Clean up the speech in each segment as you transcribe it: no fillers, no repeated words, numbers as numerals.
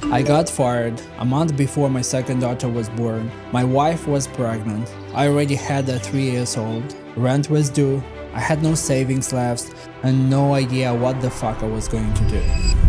I got fired a month before my second daughter was born. My wife was pregnant. I already had a 3 years old. Rent was due. I had no savings left and no idea what the fuck I was going to do.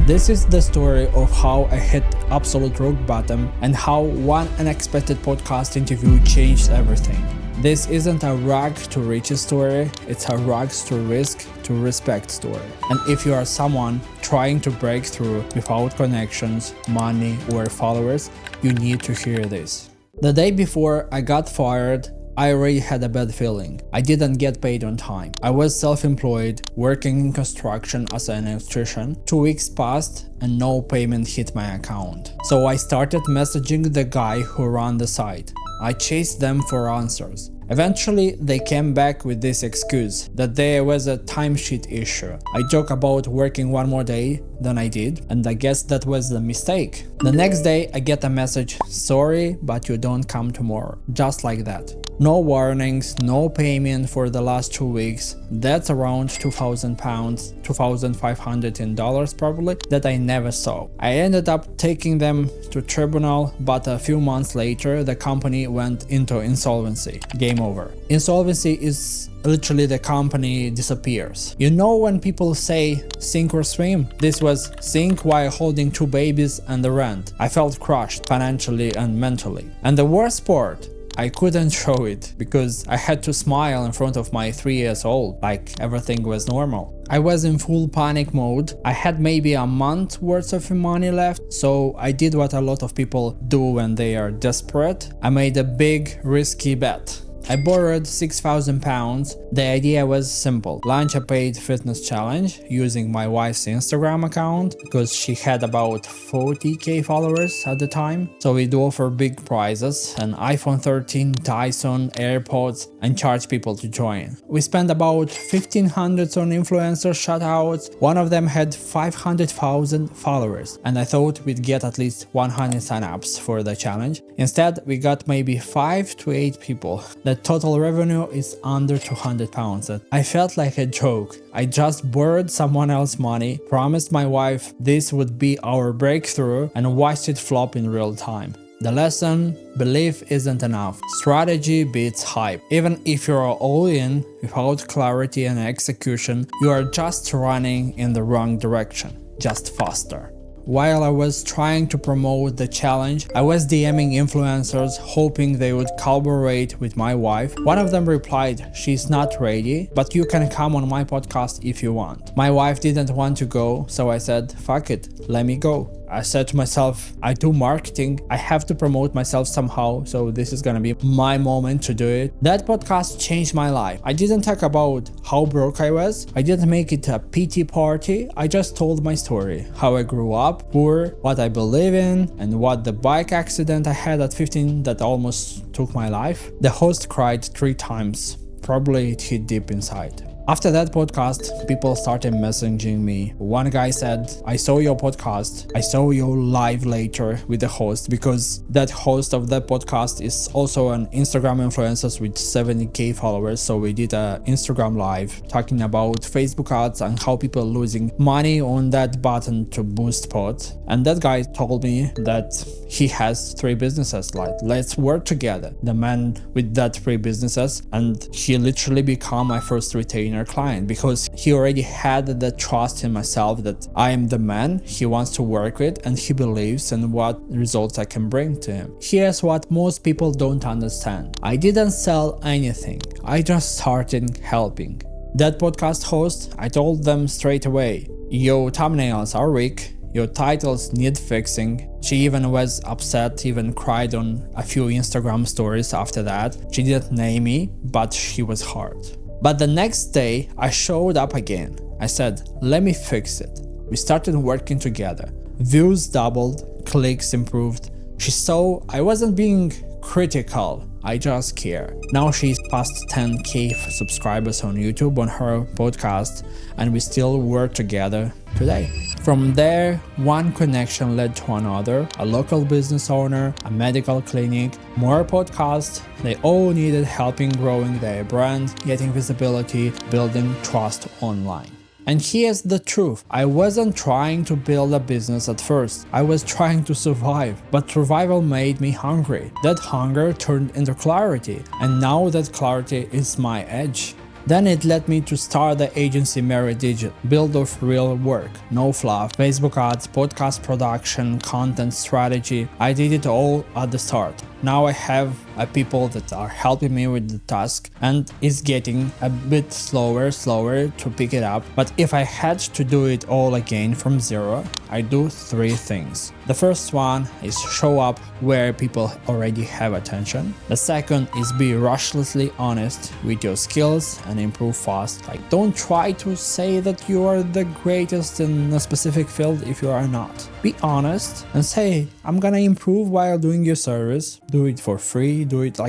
This is the story of how I hit absolute rock bottom and how one unexpected podcast interview changed everything. This isn't a rag to riches story, it's a rags to risk to respect story. And if you are someone trying to break through without connections, money or followers, you need to hear this. The day before I got fired, I already had a bad feeling. I didn't get paid on time. I was self-employed, working in construction as an electrician. 2 weeks passed and no payment hit my account. So I started messaging the guy who ran the site. I chased them for answers. Eventually, they came back with this excuse that there was a timesheet issue. I joke about working one more day than I did, and I guess that was a mistake. The next day, I get a message, sorry, but you don't come tomorrow. Just like that. No warnings, no payment for the last 2 weeks. That's around £2,000, $2,500 in dollars probably, that I never saw. I ended up taking them to tribunal, but a few months later, the company went into insolvency. Game over. Insolvency is literally the company disappears. You know when people say sink or swim? This was sink while holding 2 babies and the rent. I felt crushed financially and mentally. And the worst part, I couldn't show it because I had to smile in front of my 3 years old like everything was normal. I was in full panic mode. I had maybe a month worth of money left, so I did what a lot of people do when they are desperate. I made a big risky bet. I borrowed £6,000. The idea was simple. Launch a paid fitness challenge using my wife's Instagram account because she had about 40k followers at the time. So we'd offer big prizes, an iPhone 13, Dyson, AirPods, and charge people to join. We spent about 1,500 on influencer shoutouts. One of them had 500,000 followers, and I thought we'd get at least 100 signups for the challenge. Instead, we got maybe 5 to 8 people. The total revenue is under £200. I felt like a joke. I just borrowed someone else's money, promised my wife this would be our breakthrough, and watched it flop in real time. The lesson: belief isn't enough. Strategy beats hype. Even if you're all in, without clarity and execution, you are just running in the wrong direction, just faster. While I was trying to promote the challenge, I was DMing influencers hoping they would collaborate with my wife. One of them replied, she's not ready, but you can come on my podcast if you want. My wife didn't want to go, so I said, fuck it, let me go. I said to myself, I do marketing, I have to promote myself somehow, so this is gonna be my moment to do it. That podcast changed my life. I didn't talk about how broke I was, I didn't make it a pity party, I just told my story. How I grew up, poor, what I believe in, and what the bike accident I had at 15 that almost took my life. The host cried 3 times. Probably it hit deep inside. After that podcast, people started messaging me. One guy said, I saw your podcast. I saw you live later with the host because that host of that podcast is also an Instagram influencer with 70k followers. So we did an Instagram live talking about Facebook ads and how people are losing money on that button to boost pods. And that guy told me that he has 3 businesses, like let's work together. The man with that 3 businesses, and he literally became my first retainer client because he already had the trust in myself that I am the man he wants to work with and he believes in what results I can bring to him. Here's what most people don't understand. I didn't sell anything. I just started helping. That podcast host, I told them straight away, your thumbnails are weak. Your titles need fixing. She even was upset, even cried on a few Instagram stories after that. She didn't name me, but she was hurt. But the next day, I showed up again. I said, let me fix it. We started working together. Views doubled, clicks improved. She saw I wasn't being critical, I just care. Now she's past 10k subscribers on YouTube on her podcast, and we still work together today. From there, one connection led to another, a local business owner, a medical clinic, more podcasts. They all needed help in growing their brand, getting visibility, building trust online. And here's the truth, I wasn't trying to build a business at first, I was trying to survive, but survival made me hungry. That hunger turned into clarity, and now that clarity is my edge. Then it led me to start the agency Merry Digit, built of real work, no fluff, Facebook ads, podcast production, content strategy. I did it all at the start. Now I have people that are helping me with the task, and it's getting a bit slower to pick it up. But if I had to do it all again from zero, I do 3 things. The first one is show up where people already have attention. The second is be ruthlessly honest with your skills and improve fast. Like, don't try to say that you are the greatest in a specific field if you are not. Be honest and say, I'm gonna improve while doing your service. Do it for free,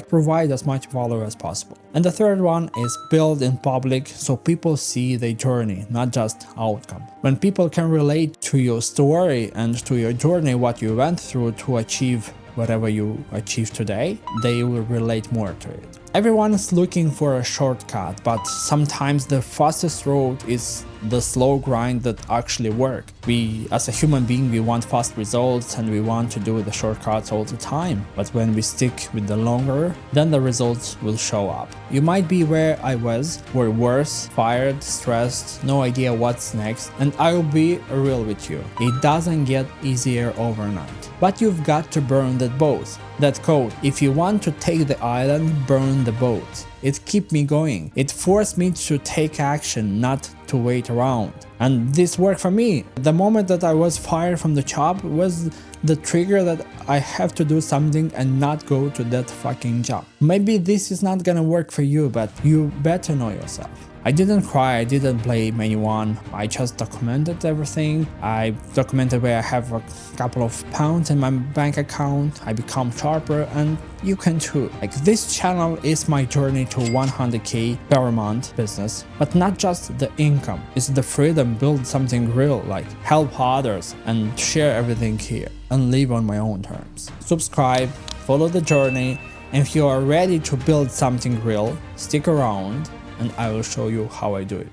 provide as much value as possible. And the third one is build in public so people see the journey, not just outcome. When people can relate to your story and to your journey, what you went through to achieve whatever you achieve today, they will relate more to it. Everyone is looking for a shortcut, but sometimes the fastest road is the slow grind that actually work. We, as a human being, we want fast results and we want to do the shortcuts all the time. But when we stick with the longer, then the results will show up. You might be where I was, or worse, fired, stressed, no idea what's next, and I will be real with you. It doesn't get easier overnight. But you've got to burn that boat. That quote, if you want to take the island, burn the boat. It kept me going. It forced me to take action, not to wait around. And this worked for me. The moment that I was fired from the job was the trigger that I have to do something and not go to that fucking job. Maybe this is not gonna work for you, but you better know yourself. I didn't cry, I didn't blame anyone, I just documented everything. I documented where I have a couple of pounds in my bank account, I become sharper, and you can too. Like, this channel is my journey to 100k per month business, but not just the income, it's the freedom, build something real, like help others and share everything here and live on my own terms. Subscribe, follow the journey, and if you are ready to build something real, stick around and I will show you how I do it.